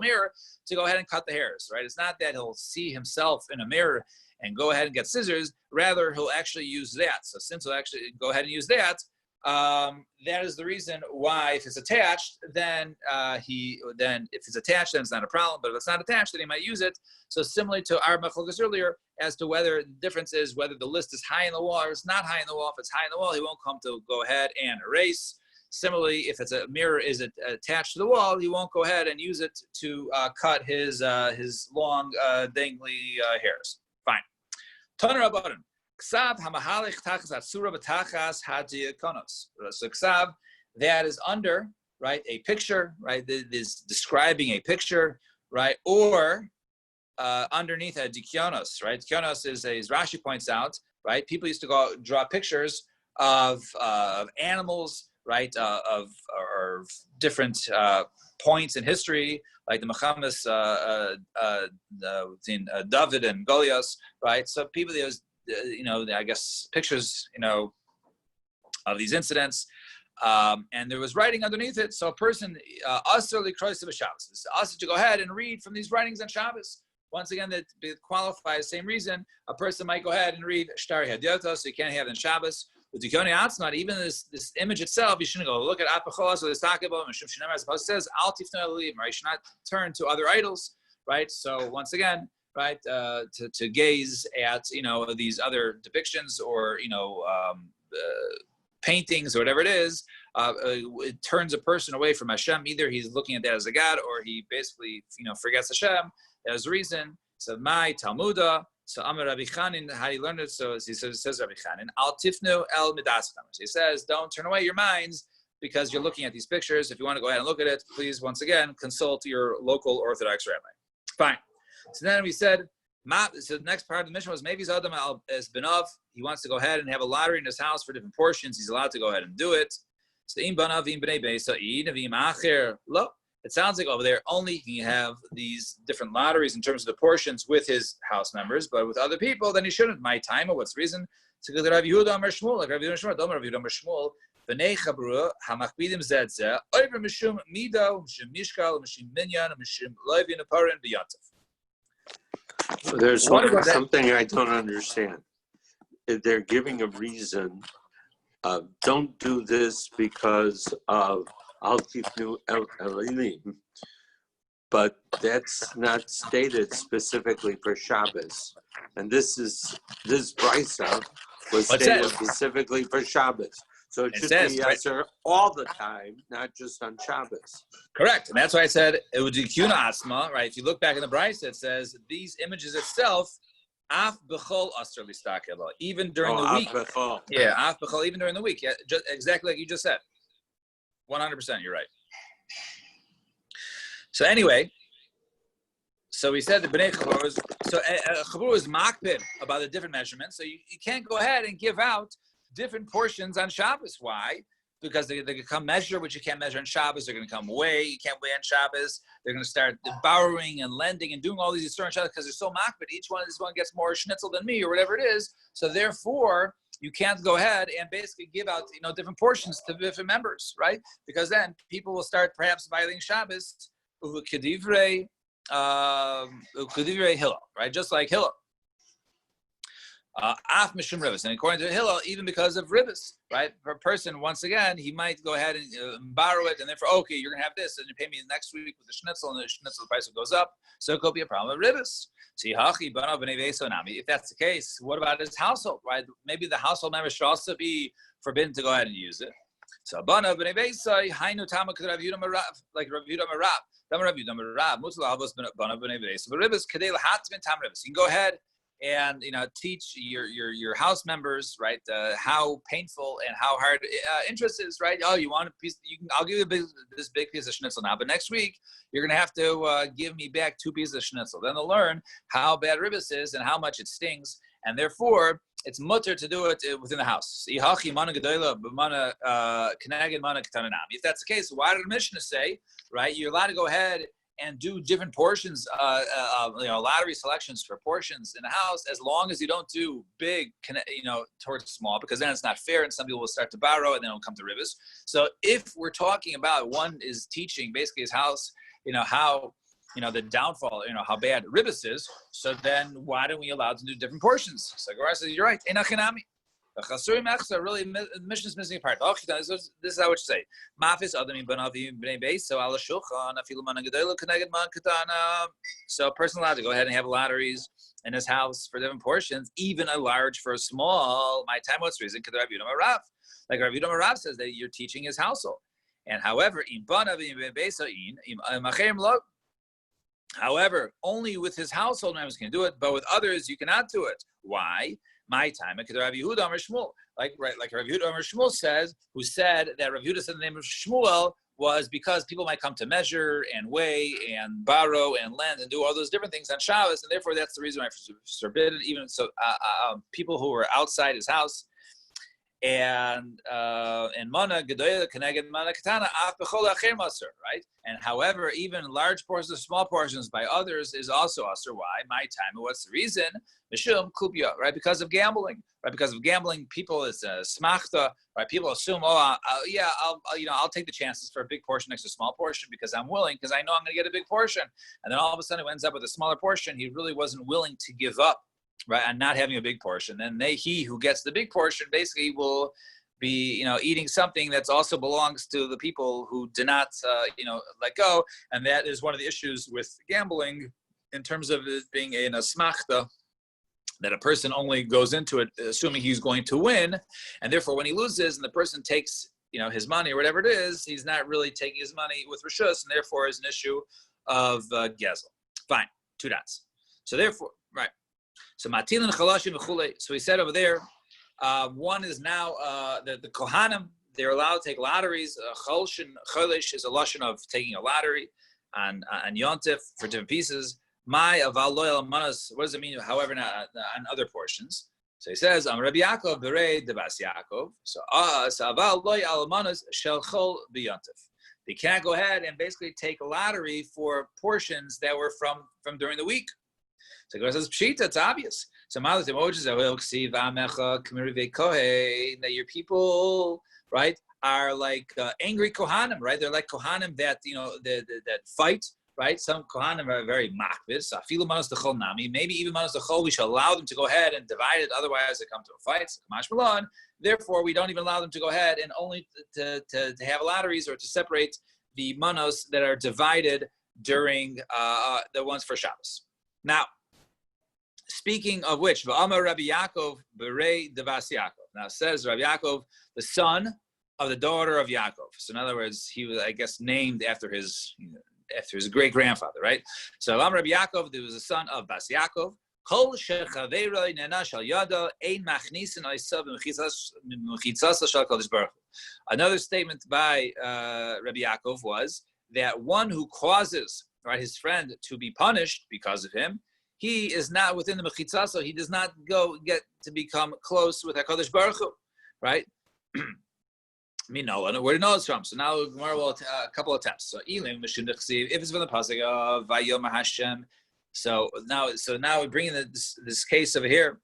mirror to go ahead and cut the hairs. Right? It's not that he'll see himself in a mirror and go ahead and get scissors. Rather, he'll actually use that. So since he'll actually go ahead and use that, that is the reason why if it's attached, then if it's attached, then it's not a problem. But if it's not attached, then he might use it. So similarly to our machlokes earlier, as to whether the difference is whether the list is high in the wall or it's not high in the wall. If it's high in the wall, he won't come to go ahead and erase. Similarly, if it's a mirror is attached to the wall, he won't go ahead and use it to cut his long dangly hairs. Fine. Taner Rabbanan. Ksav hamahalich tachas atzura b'tachas hadiakonos. So ksav, that is under, right, a picture, right, is describing a picture, right, or underneath a dikionos, right? Dikionos is, as Rashi points out, right, people used to go draw pictures of animals, right, of different points in history, like the Mechamas, David and Goliath, right? So people, I guess pictures, of these incidents, and there was writing underneath it. So a person, asur likros b'Shabbos, it's asur to go ahead and read from these writings on Shabbos. Once again, that qualifies. Same reason, a person might go ahead and read shtar hadyotos, so you can't have it on Shabbos. With Dikoni Atzmat, even this image itself, you shouldn't go look at Apacholas or this Takabah, as opposed to says, Al Tifna Elim, right? You should not turn to other idols, right? So once again, right, to gaze at these other depictions or paintings or whatever it is, it turns a person away from Hashem. Either he's looking at that as a god, or he basically, forgets Hashem as a reason. So my Talmuda, so Amar Rabbi Chanin, how he learned it. So he says Rabbi Chanin, Al Tifnu El Midasatam. He says, don't turn away your minds because you're looking at these pictures. If you want to go ahead and look at it, please, once again, consult your local Orthodox rabbi. Fine. So then we said, so the next part of the mission was maybe Zadam as Benov. He wants to go ahead and have a lottery in his house for different portions. He's allowed to go ahead and do it. So it sounds like over there only he can have these different lotteries in terms of the portions with his house members, but with other people, then he shouldn't. My time, or what's the reason? So Rav Yehuda Amar Shmuel, like Rav Yehuda Amar Shmuel, B'nei Chabru Hamachbidim Zedze Over Mishum Mido Mishum Mishkal Mishum Minyan Mishum Leivin Aparin B'Yantav. There's something I don't understand. They're giving a reason. Don't do this because of Al Tifnu El Elilim, but that's not stated specifically for Shabbos. And this brisa was stated specifically for Shabbos. So it should be Yasser all the time, not just on Shabbos. Correct. And that's why I said it would be Kuna Asma, right? If you look back in the brisa, it says these images itself, Af B'chol Asr Listakelo, even during the week. B'chol. Yeah, Af B'chol, even during the week. Yeah, just exactly like you just said. 100%, you're right. So anyway, so we said the B'nai Chabur was, so Chabur was makpid about the different measurements. So you can't go ahead and give out different portions on Shabbos. Why? Because they can come measure what you can't measure on Shabbos. They're going to come weigh. You can't weigh on Shabbos. They're going to start borrowing and lending and doing all these on Shabbos because they're so makpid. Each one gets more schnitzel than me or whatever it is. So therefore, you can't go ahead and basically give out different portions to different members, right? Because then people will start perhaps violating Shabbos. Kedivrei Hillel, right? Just like Hillel. Af mishum ribos, and according to Hillel, even because of ribos, right? For a person, once again, he might go ahead and borrow it, and then okay, you're gonna have this, and you pay me next week with the schnitzel, and the schnitzel price goes up, so it could be a problem with ribos. If that's the case, what about his household, right? Maybe the household members should also be forbidden to go ahead and use it. So bana b'nei beisai hainu tama k'Rav Yehuda Marav, like Rav Yehuda Marav, Rav Yehuda Marav, mutzal avos bana b'nei beisai, but ribos kadei lahatmin tam ribos. You can go ahead and teach your house members, right, how painful and how hard interest is, right? Oh, you want a piece? I'll give you this big piece of schnitzel now, but next week you're gonna have to give me back 2 pieces of schnitzel. Then they'll learn how bad ribos is and how much it stings, and therefore it's mutter to do it within the house. If that's the case, why did the Mishnah say, right? You're allowed to go ahead and do different portions, lottery selections for portions in the house, as long as you don't do big, towards small, because then it's not fair, and some people will start to borrow, and then it'll come to ribos. So if we're talking about one is teaching basically his house, how, the downfall, how bad ribos is, so then why don't we allow to do different portions? So Gemara says, you're right, enachinami. Really, the mission is missing a part. This is how I would say. So a person allowed to go ahead and have lotteries in his house for different portions, even a large for a small. My time, what's the reason? Like Rav Yehuda Marav says that you're teaching his household. And however, only with his household members can do it, but with others you cannot do it. Why? My time, Rav Yehuda Amar Shmuel, like Rav Yehuda Amar Shmuel says, who said that Rav Yehuda said the name of Shmuel was because people might come to measure and weigh and borrow and lend and do all those different things on Shabbos, and therefore that's the reason why it's forbidden. Even so, people who were outside his house, and mana gedoyah keneged mana katana af b'chol acher maser, right? And however, even large portions, small portions by others is also aser. Why? My time. What's the reason? Mishum klubya, right? Because of gambling, right? Because of gambling, people is smachta, right? People assume, I'll take the chances for a big portion next to a small portion because I'm willing, because I know I'm going to get a big portion, and then all of a sudden it ends up with a smaller portion. He really wasn't willing to give up, right, and not having a big portion. Then he who gets the big portion basically will be, eating something that also belongs to the people who did not, let go. And that is one of the issues with gambling in terms of it being in a smachta, that a person only goes into it assuming he's going to win, and therefore when he loses and the person takes his money or whatever it is, he's not really taking his money with rishus, and therefore is an issue of gezel. Fine, 2 dots. So therefore, right. So matilin chalashim v'chulei. So he said over there, one is now the kohanim, they're allowed to take lotteries. Cholish is a lashon of taking a lottery on yontif for different pieces. My aval loyal manas. What does it mean? However, not on other portions. So he says, Rabbi Yaakov berei debas Yaakov. So aval loyal manas shel chol b'yontif. They can't go ahead and basically take a lottery for portions that were from during the week. So he says, Pshita, it's obvious. So that your people, right, are like angry kohanim, right? They're like kohanim that that fight, right? Some kohanim are very makvid. So afilu manos dechol nami, maybe even manos dechol, we shall allow them to go ahead and divide it. Otherwise, they come to a fight. So, therefore, we don't even allow them to go ahead and only to have lotteries or to separate the manos that are divided during the ones for Shabbos. Now, speaking of which, V'amar Rabbi Yaakov berei devas Yaakov. Now says Rabbi Yaakov, the son of the daughter of Yaakov. So in other words, he was, I guess, named after his great grandfather, right? So V'amar Rabbi Yaakov, there was a son of Bas Yaakov. Kol shechaveiroi nenash al yada ein machnisin oisav b'mechitzas shel Kadosh Baruch Hu. Another statement by Rabbi Yaakov was that one who causes, right, his friend to be punished because of him, he is not within the mechitzah, so he does not get to become close with HaKadosh Baruch Hu, right? Where to know it's from. So now a couple of attempts. So if it's from the pasuk of Vayom Hashem. So now we're bringing this case over here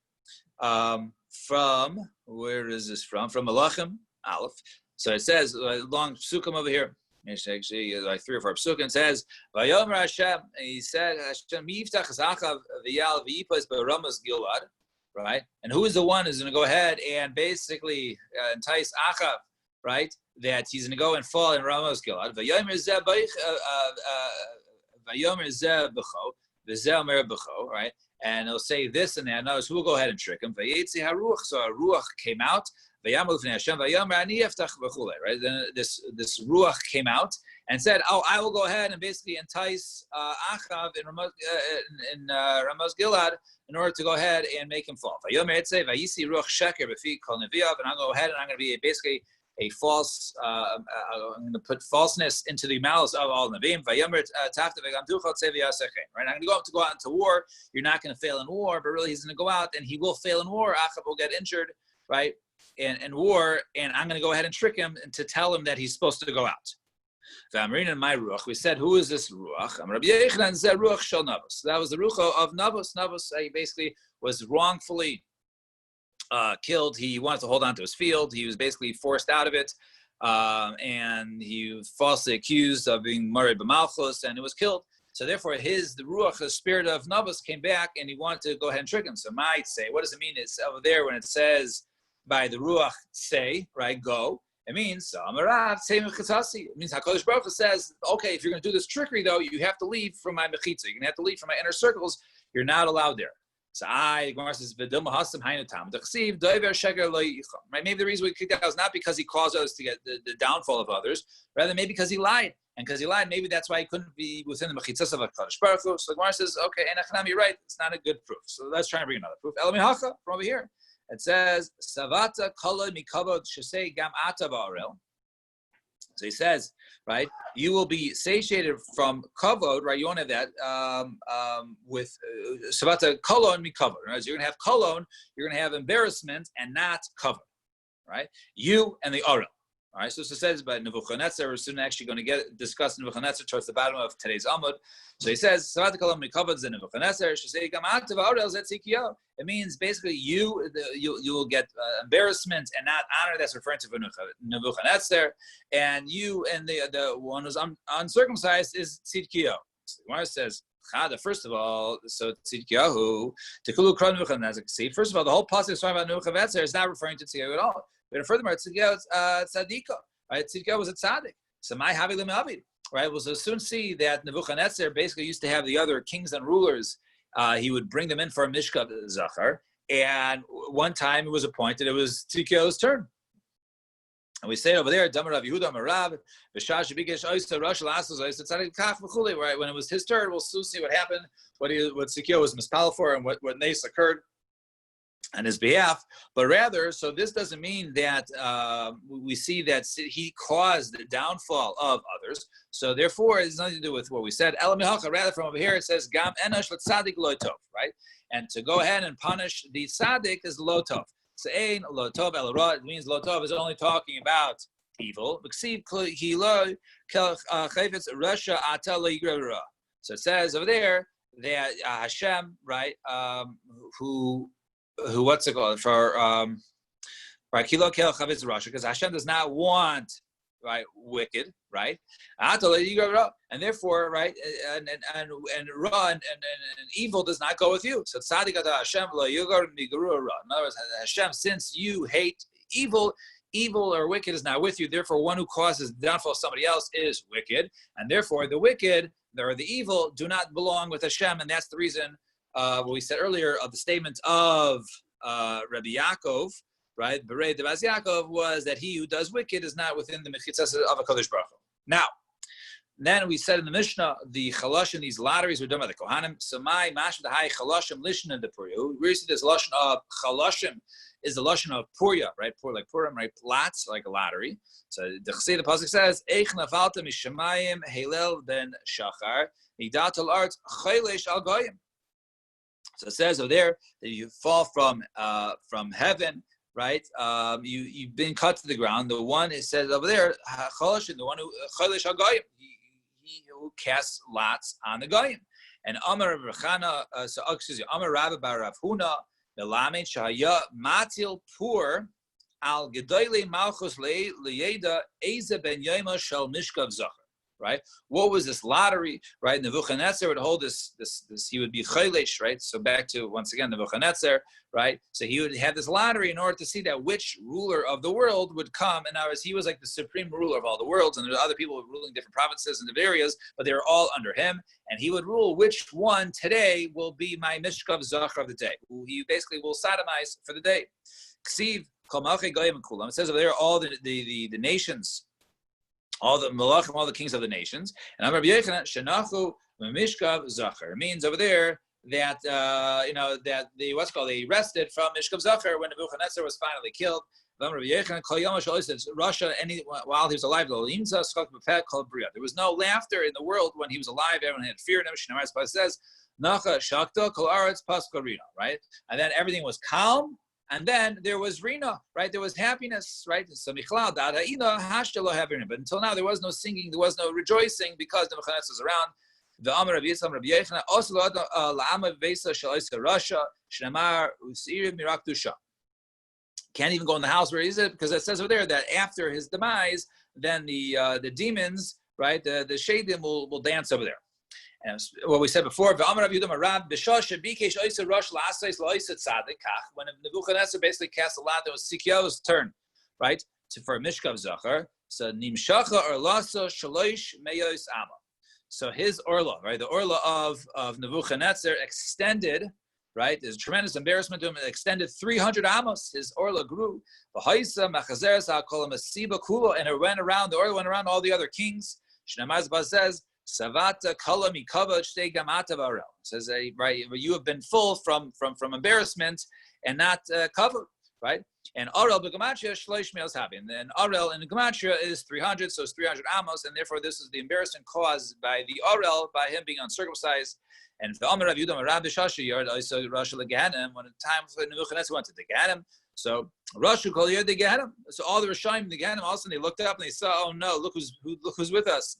from, where is this from? From Malachim Aleph. So it says long psukim over here. Actually, like 3 or 4 psukim. It says, "Vayomer Hashem." He said, "Hashem yiftach zachav v'yal v'yipas b'ramas Gilad." Right, and who is the one who's going to go ahead and basically entice Achav, right? That he's going to go and fall in Ramas Gilad. Vayomer zeh b'cho, v'zeh omer b'cho, right? And he'll say this and that. Notice who will go ahead and trick him. Vayetzi haruach. So a ruach came out. Right? Then this ruach came out and said, "Oh, I will go ahead and basically entice Achav in Ramas Gilad in order to go ahead and make him fall." And I'll go ahead and I'm going to be basically a false. I'm going to put falseness into the mouths of all Nevi'im. Right? I'm going to go out into war. You're not going to fail in war, but really he's going to go out and he will fail in war. Achav will get injured, right? In war, and I'm going to go ahead and trick him and to tell him that he's supposed to go out. We said, who is this ruach? So that was the ruach of Navos. Navos basically was wrongfully killed. He wanted to hold on to his field. He was basically forced out of it, and he was falsely accused of being married b'malchus, and it was killed. So therefore, the ruach, the spirit of Navos, came back, and he wanted to go ahead and trick him. So might say, what does it mean? It's over there when it says, by the ruach say, right, go. It means it means HaKadosh Baruch Hu says, okay, if you're going to do this trickery, though, you have to leave from my mechitza. You're going to have to leave from my inner circles. You're not allowed there. So Gemara says, right? Maybe the reason we kicked out is not because he caused us to get the downfall of others, rather maybe because he lied. And because he lied, maybe that's why he couldn't be within the mechitzas of HaKadosh Baruch Hu. So Gemara says, okay, Enachanam, you're right. It's not a good proof. So let's try and bring another proof. Elamihacha, from over here. It says, Savata kala mikavod shesei gam ata ba'arel. So he says, right, you will be satiated from kavod, right? You won't have that with Savata kolon mikavod. Right? So you're going to have kolon, you're going to have embarrassment and not kavod, right? You and the arel. All right, so it says by Nebuchadnezzar, we're soon actually going to discuss Nebuchadnezzar towards the bottom of today's Amud. So he says, it means basically you will get embarrassment and not honor. That's referring to Nebuchadnezzar. And you and the one who's uncircumcised is Tzidkiyahu. So the Gemara says, first of all, so Tzidkiyahu, Tekulu Kron Nebuchadnezzar. See, first of all, the whole passage is talking about Nebuchadnezzar is not referring to Tzidkiyahu at all. But furthermore, Tzidkiyahu is tzadika, right? Tzidkiyahu was a tzaddik. So my havi l'me'avid, right? We'll soon see that Nebuchadnezzar basically used to have the other kings and rulers. He would bring them in for a mishkav zachar, And one time it was appointed, it was Tzidkiyahu's turn. And we say over there, Damar Rav Yehuda Marav, right? When it was his turn, we'll soon see what happened, what Tzidkiyahu was mispal for, and what nace occurred on his behalf. But rather, so this doesn't mean that we see that he caused the downfall of others. So therefore, it has nothing to do with what we said. Rather, from over here, it says Gam Enosh L'Tzadik Lo Tov, right? And to go ahead and punish the tzaddik is Lo Tov. So Ein Lo Tov El Ra, it means Lo Tov is only talking about evil. So it says over there that Hashem, right, who what's it called for because Hashem does not want, right, wicked, right, and therefore, right, and evil does not go with you. So tzaddik Hashem lo yugar miguru ra. In other words, Hashem, since you hate evil or wicked is not with you. Therefore, one who causes the downfall of somebody else is wicked, and therefore the wicked or the evil do not belong with Hashem, and that's the reason. What we said earlier of the statement of Rabbi Yaakov, right? Berei Devaz Yaakov was that he who does wicked is not within the mechitzas of a Kodesh Baruch Hu. Now, then we said in the Mishnah, the chaloshim, these lotteries were done by the Kohanim. So my mashma the high chaloshim lishna de puryu. We see this lashon of chaloshim is the lashon of purya, right? Pur like Purim, right? Lots like a lottery. So the pasuk says, "Eich nafalta mishamayim Hillel ben Shachar nigdat al arts chaylesh al goyim." So it says over there that you fall from heaven, right? You've been cut to the ground. The one, it says over there, the one who he who casts lots on the goyim. And Amar Rechana, Amar Rabbi Bar Rav Huna, Melamed Shahaya Matil Pur Al Gedoyle Malchus Leyeda Eze Ben Yoma Shel Mishkav Zachar. Right? What was this lottery? Right? Nebuchadnezzar would hold this. He would be chaylesh, right? So back to once again Nebuchadnezzar, right? So he would have this lottery in order to see that which ruler of the world would come. And now, as he was like the supreme ruler of all the worlds, and there's other people ruling different provinces and different areas, but they were all under him. And he would rule which one today will be my mishkav zachar of the day. He basically will sodomize for the day. Ksiv kol malchei goyim and kulam. It says over there all the nations, all the malachim, all the kings of the nations. And I'm Rabbi Yochanan, shenachu mishkav zachar. It means over there that that they they rested from mishkav zachar when Nebuchadnezzar was finally killed. Rabbi Yochanan kol yom says Russia while he was alive. There was no laughter in the world when he was alive. Everyone had fear. It says nacha shakta kol aretz paskarina. Right, and then everything was calm. And then there was rina, right? There was happiness, right? So michlal dada ina hashtelo havirina. But until now, there was no singing, there was no rejoicing because Nebuchadnezzar was around. The Amar Rabbi Yisam Rabbi Yochanan also la'ama vesa shaloisa Russia shnamar usir mirak dusha. Can't even go in the house where he is, because it says over there that after his demise, then the demons, right? The shadim will dance over there. And what we said before, when Nebuchadnezzar basically cast a lot, that was Tzidkiyahu's turn, right, for Mishkav Zachar. So Nimshacha Orlasa Shalosh Meyos Ama. So his orla, right, the orla of Nebuchadnezzar extended, right. There's a tremendous embarrassment to him. It extended 300 amos. His orla grew. And it went around. The orla went around all the other kings. Shnamazba says. Savata kala mikava shtei gamata varel. Says right, you have been full from embarrassment and not covered, right? And Arel begamatria shleish meals happy. And then Arel in gematria is 300, so it's 300 amos, and therefore this is the embarrassment caused by the Arel by him being uncircumcised. And the Amar Rav Yudam Rabbi Shashi Yard also Rosh Leganim when the time for Nebuchadnezzar went to the Gehanim. So Rosh Kol Yard the Gehanim. So all the Rishayim the Gehanim also they looked up and they saw, oh no, look who's with us.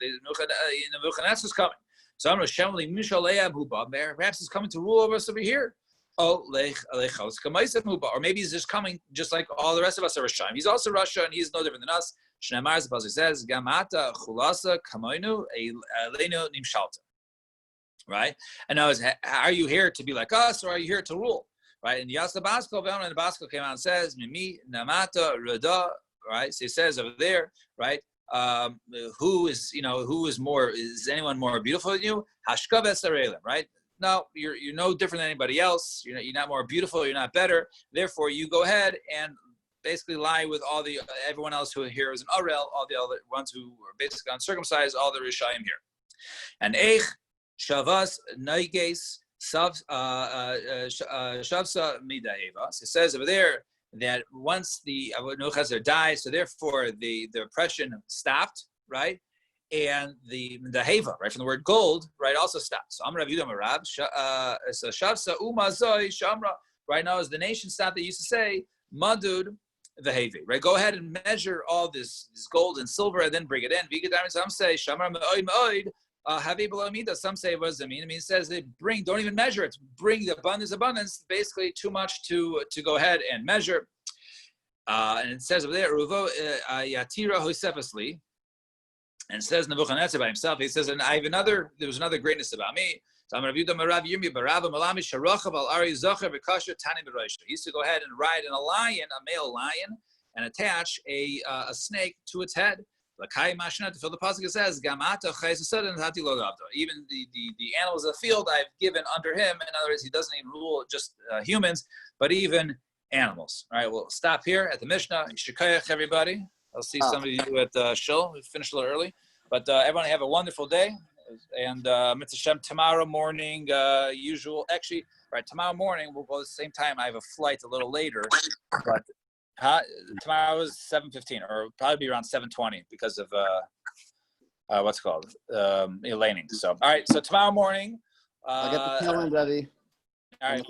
Nebuchadnezzar's coming. So I'm Shemli Mishaleab Huba. Perhaps he's coming to rule over us over here. Oh Lechos Kamaisem Huba. Or maybe he's just coming just like all the rest of us are Rishayim. He's also Russia and he's no different than us. Shneimar Zapazik says Gamata Chulasa Kamoinu Elenu Nimshalta. Right? And now, are you here to be like us, or are you here to rule? Right? And Yasa Basko, and the Basko came out and says, Mimi, Namata, Rada, right? So he says over there, right? Who is more, is anyone more beautiful than you? Hashkaves Arelim, right? no, you're no different than anybody else. You're not more beautiful. You're not better. Therefore, you go ahead and basically lie with everyone else who here is an Arel, all the other ones who are basically uncircumcised, all the Rishayim here. And Eich Shavas Naiges Shavsa Midaheva. So it says over there that once the Nebuchadnezzar died, so therefore the oppression stopped, right? And the Heva, right, from the word gold, right, also stopped. So Amrav Yudam Arab, so Shavsa Umazoi Shamra, right now is the nation stopped. They used to say Madud the Hevi, right? Go ahead and measure all this gold and silver and then bring it in. Some say Shamra Ma'oid Ma'oid. Some say, what does it mean? I mean, it says they don't even measure it. Bring the abundance, basically too much to go ahead and measure. And it says over there, Ruvo Yatira Hosefasli, and it says Nebuchadnezzar by himself, he says, and there was another greatness about me. So I'm He used to go ahead and ride in a male lion, and attach a snake to its head. To fill the pasuk, it says, even the animals of the field I've given under him. In other words, he doesn't even rule just humans, but even animals. All right, we'll stop here at the Mishnah. Shikayach, everybody. I'll see some of you at Shul. We finished a little early. But everyone have a wonderful day. And Mitzvah Shem, tomorrow morning, tomorrow morning, we'll go at the same time. I have a flight a little later. But tomorrow is 7:15, or probably be around 7:20 because of what's it called laning. So all right, so tomorrow morning I'll get the calendar ready. All right,